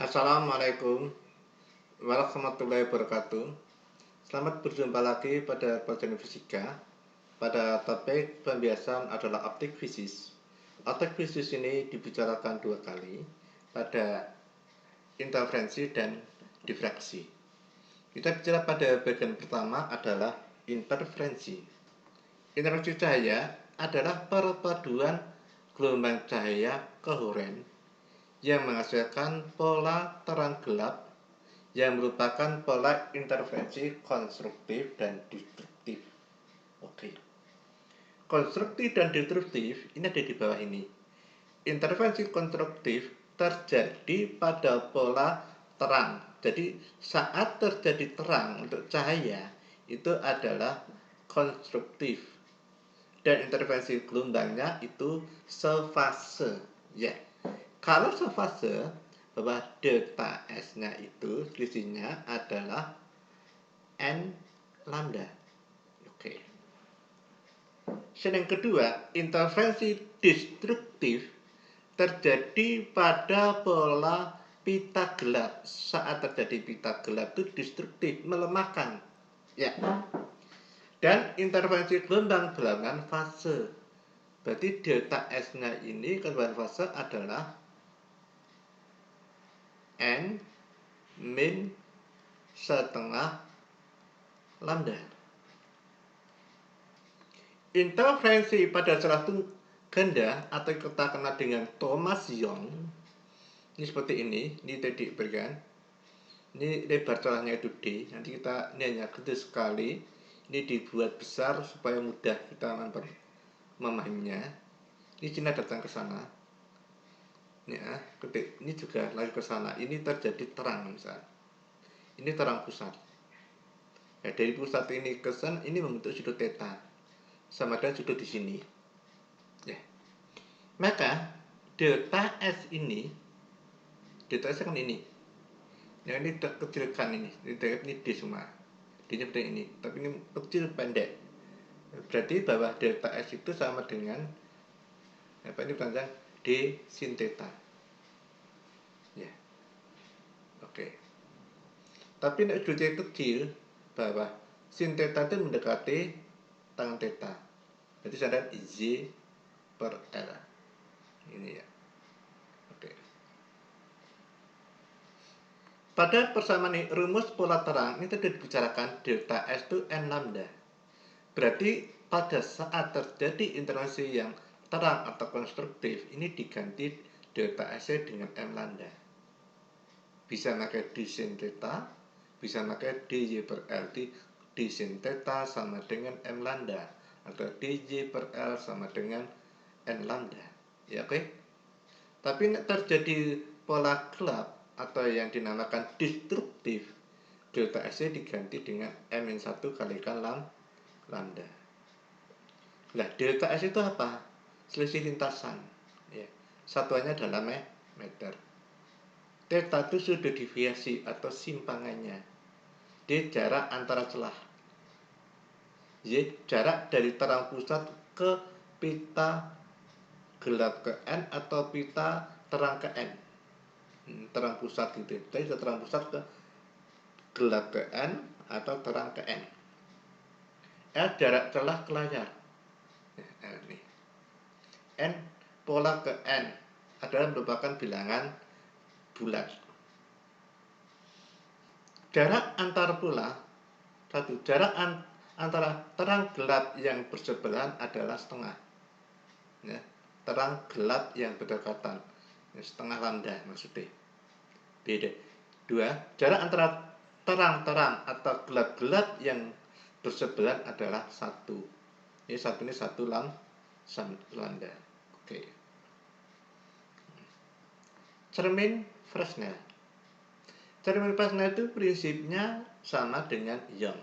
Assalamualaikum warahmatullahi wabarakatuh. Selamat berjumpa lagi pada pelajaran fisika. Pada topik pembiasan adalah optik fisis. Optik fisis ini dibicarakan dua kali, pada interferensi dan difraksi. Kita bicara pada bagian pertama adalah interferensi. Interferensi cahaya adalah perpaduan gelombang cahaya koheren yang menghasilkan pola terang gelap yang merupakan pola interferensi konstruktif dan destruktif. Oke. Konstruktif dan destruktif ini ada di bawah ini. Interferensi konstruktif terjadi pada pola terang. Jadi saat terjadi terang untuk cahaya itu adalah konstruktif. Dan interferensi gelombangnya itu sefase, ya. Kalau sefase, bahwa delta S-nya itu selisihnya adalah N lambda. Oke. Yang kedua, interferensi destruktif terjadi pada pola pita gelap. Saat terjadi pita gelap itu destruktif, melemahkan. Ya. Dan interferensi gelombang dalam fase. Berarti delta S-nya ini keluar fase adalah N min setengah lambda. Interferensi pada celah ganda atau kita kenal dengan Thomas Young ini seperti ini titik berikan. Ini lebar celahnya itu D. Nanti kita ini hanya kecil sekali. Ini dibuat besar supaya mudah kita memahaminya. Ini Cina datang ke sana. Ya, ini juga lari ke sana. Ini terjadi terang misalnya. Ini terang pusat. Ya, dari pusat ini ke sana ini membentuk sudut theta. Sama dengan sudut di sini. Ya. Maka delta S ini, delta S kan ini. Yang ini kecilkan ini. Ini D semua. D-nya seperti ini. Tapi ini kecil pendek. Berarti bahwa delta S itu sama dengan apa ini panjang D sin theta. Ya. Oke. Tapi nek sudutnya kecil, bahwa sin theta itu mendekati tangan theta. Jadi saya Z per L. Ini ya. Oke. Pada persamaan ini, rumus pola terang ini tadi dibicarakan delta S itu N lambda. Berarti pada saat terjadi interferensi yang terang atau konstruktif, ini diganti delta S dengan M lambda. Bisa pakai D sin theta, bisa pakai DJ per L. D sin theta sama dengan M lambda, atau DJ per L sama dengan N lambda. Ya, oke? Tapi terjadi pola gelap atau yang dinamakan destruktif, delta S diganti dengan M-1 kalikan lambda. Nah, delta S itu apa? Selisih lintasan. Ya. Satuannya adalah meter. Theta itu sudut deviasi atau simpangannya. D jarak antara celah. Y jarak dari terang pusat ke pita gelap ke N atau pita terang ke N. Terang pusat gitu. Jadi terang pusat ke gelap ke N atau terang ke N. L jarak celah ke layar. L ini. N pola ke N adalah merupakan bilangan bulat. Jarak antar pola jarak antara terang gelap yang bersebelahan adalah setengah. Ya, terang gelap yang berdekatan. Ya, setengah lambda maksudnya. Beda. Dua, jarak antara terang-terang atau gelap-gelap yang bersebelahan adalah satu. Ini satu lambda. Oke. Cermin Fresnel. Cermin Fresnel itu prinsipnya sama dengan Young.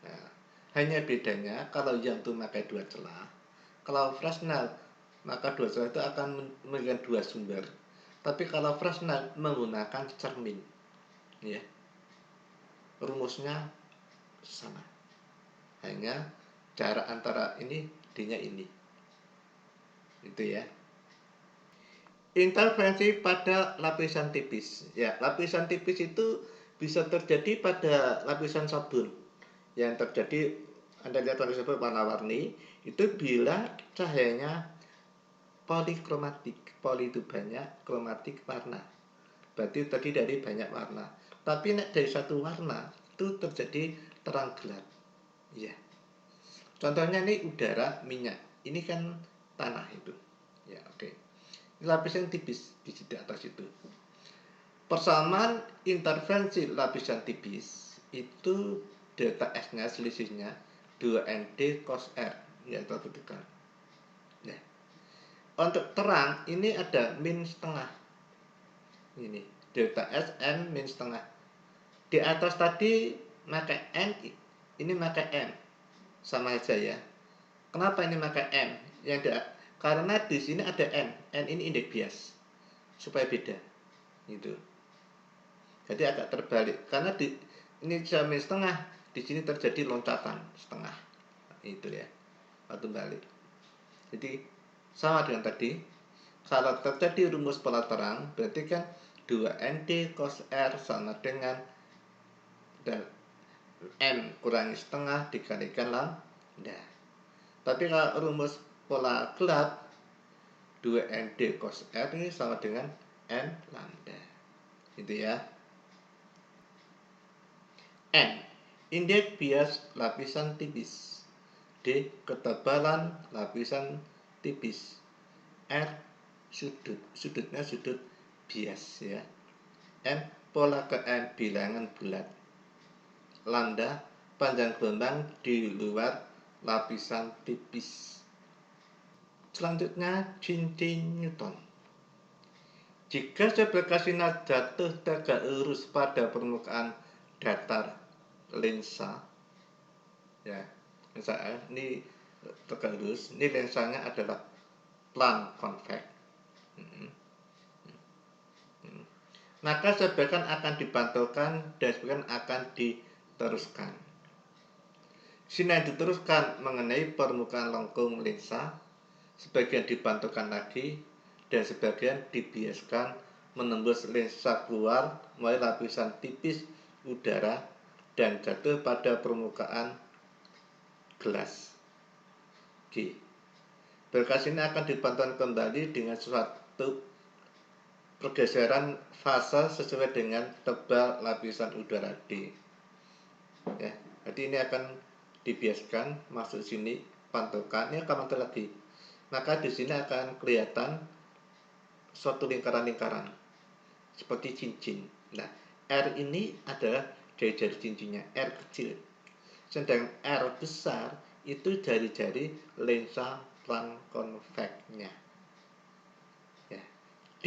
Nah, hanya bedanya kalau Young itu pakai dua celah, kalau Fresnel maka dua celah itu akan memberikan dua sumber. Tapi kalau Fresnel menggunakan cermin, ya, rumusnya sama. Hanya jarak antara ini D-nya ini. Itu ya. Intervensi pada lapisan tipis. Ya, lapisan tipis itu bisa terjadi pada lapisan sabun yang terjadi, Anda lihat tersebut warna-warni, itu bila cahayanya polikromatik. Poli itu banyak, kromatik warna. Berarti terdiri dari banyak warna. Tapi dari satu warna itu terjadi terang gelap. Ya. Contohnya ini udara, minyak. Ini kan tanah itu. Ya, oke. Lapisan tipis di atas itu. Persamaan intervensi lapisan tipis itu delta S-nya selisihnya 2ND cos R, yaitu tekan. Nah, untuk terang ini ada min setengah. Ini delta S N min setengah. Di atas tadi pakai N, ini pakai M. Sama aja ya. Kenapa ini pakai M? Karena di sini ada N. N ini indeks bias. Supaya beda. Gitu. Jadi agak terbalik karena ini min setengah, di sini terjadi loncatan setengah. Itu ya. Waktu balik. Jadi sama dengan tadi. Kalau terjadi rumus pola terang, berarti kan 2ND cos R sama dengan dan M kurangi setengah dikalikan lambda. Tapi kalau rumus pola gelap, 2ND cos R ini sama dengan N lambda. Gitu ya. N, indeks bias lapisan tipis. D, ketebalan lapisan tipis. R, sudutnya sudut bias ya. N, pola ke N bilangan bulat. Lambda, panjang gelombang di luar lapisan tipis. Selanjutnya cincin Newton. Jika sebelah sinar jatuh tegak lurus pada permukaan datar lensa, ya, misalnya ini tegak lurus, ini lensanya adalah plan konveks. Maka sebagian akan dipantulkan dan sebagian akan diteruskan. Sinar yang diteruskan mengenai permukaan lengkung lensa, sebagian dipantulkan lagi, dan sebagian dibiaskan menembus lensa keluar melalui lapisan tipis udara dan jatuh pada permukaan gelas. G. Berkas ini akan dipantulkan kembali dengan suatu pergeseran fase sesuai dengan tebal lapisan udara D. Ya, jadi ini akan dibiaskan masuk sini, pantulkan, ini akan mantul lagi. Maka di sini akan kelihatan suatu lingkaran-lingkaran seperti cincin. Nah, R ini adalah jari-jari cincinnya, R kecil. Sedangkan R besar itu jari-jari lensa plan konveksnya. Ya. D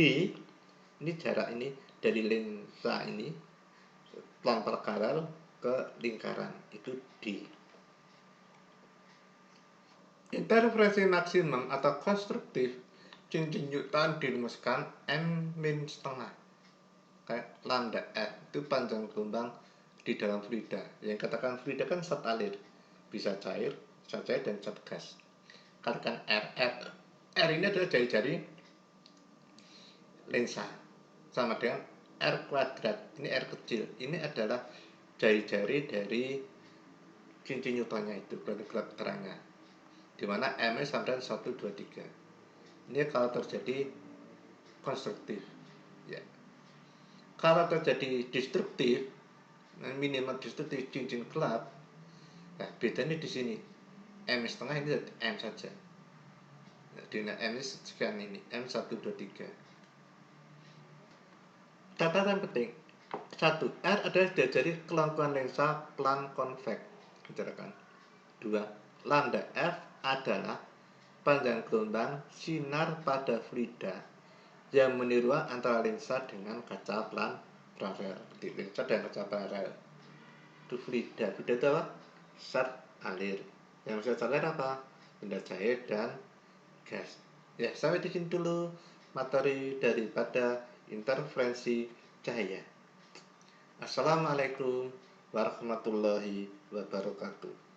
ini jarak ini dari lensa ini plan paralel ke lingkaran, itu D. Interferensi maksimum atau konstruktif cincin Newton dirumuskan M- setengah kayak lambda R, itu panjang gelombang di dalam fluida. Yang katakan fluida kan zat alir, bisa cair dan zat gas. Katakan R ini adalah jari-jari lensa sama dengan R kuadrat, ini R kecil, ini adalah jari-jari dari cincin Newtonnya itu, gelap terangnya, dimana M nya sama dengan 1, 2, 3. Ini kalau terjadi konstruktif ya. Kalau terjadi destruktif, minimal destruktif cincin gelap, nah bedanya di sini, M setengah ini M saja. Di M ini sekian, ini M 1, 2, 3. Catatan penting. 1. R adalah jari kelengkungan lensa plan konveks. Bicarakan. 2. Lambda F adalah panjang gelombang sinar pada fluida yang meniru antara lensa dengan kaca plan paralel. Lensa dan kaca paralel. Itu fluida. Fluida itu apa? Zat alir. Yang zat alir apa? Benda cair dan gas. Ya, sampai di sini dulu materi daripada interferensi cahaya. Assalamualaikum warahmatullahi wabarakatuh.